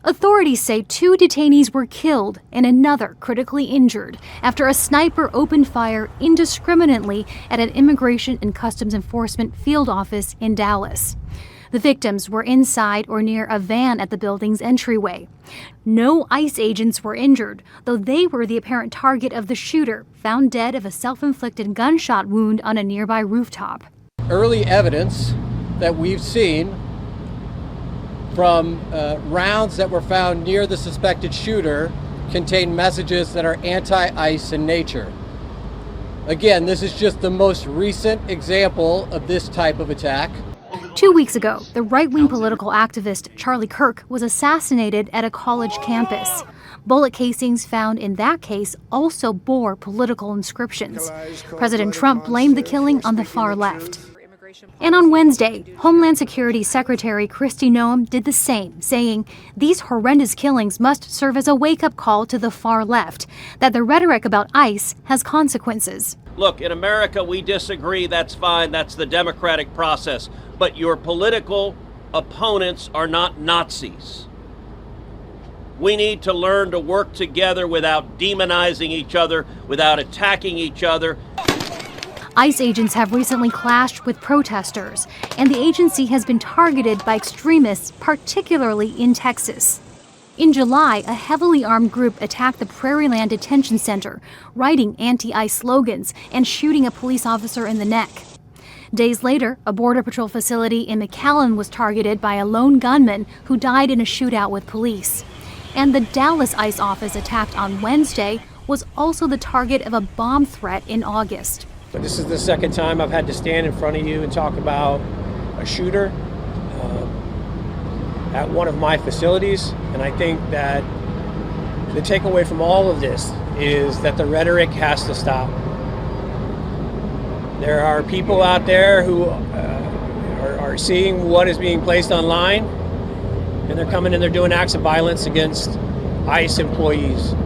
Authorities say 2 detainees were killed and another critically injured after a sniper opened fire indiscriminately at an Immigration and Customs Enforcement field office in Dallas. The victims were inside or near a van at the building's entryway. No ICE agents were injured, though they were the apparent target of the shooter, found dead of a self-inflicted gunshot wound on a nearby rooftop. Early evidence that we've seen from rounds that were found near the suspected shooter contain messages that are anti-ICE in nature. Again, this is just the most recent example of this type of attack. 2 weeks ago, the right-wing political activist Charlie Kirk was assassinated at a college campus. Bullet casings found in that case also bore political inscriptions. President Trump blamed the killing on the far left. And on Wednesday, Homeland Security Secretary Kristi Noem did the same, saying these horrendous killings must serve as a wake-up call to the far left, that the rhetoric about ICE has consequences. Look, in America, we disagree. That's fine. That's the democratic process. But your political opponents are not Nazis. We need to learn to work together without demonizing each other, without attacking each other. ICE agents have recently clashed with protesters, and the agency has been targeted by extremists, particularly in Texas. In July, a heavily armed group attacked the Prairieland Detention Center, writing anti-ICE slogans and shooting a police officer in the neck. Days later, a Border Patrol facility in McAllen was targeted by a lone gunman who died in a shootout with police. And the Dallas ICE office attacked on Wednesday was also the target of a bomb threat in August. This is the second time I've had to stand in front of you and talk about a shooter at one of my facilities. And I think that the takeaway from all of this is that the rhetoric has to stop. There are people out there who are seeing what is being placed online, and they're coming and they're doing acts of violence against ICE employees.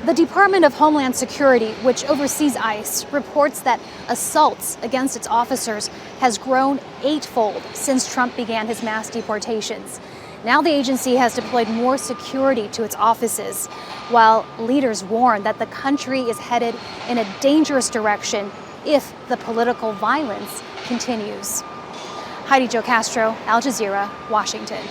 The Department of Homeland Security, which oversees ICE, reports that assaults against its officers has grown 8-fold since Trump began his mass deportations. Now the agency has deployed more security to its offices, while leaders warn that the country is headed in a dangerous direction if the political violence continues. Heidi Zhou-Castro, Al Jazeera, Washington.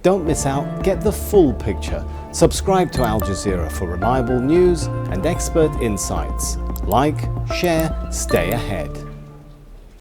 Don't miss out, get the full picture. Subscribe to Al Jazeera for reliable news and expert insights. Like, share, stay ahead.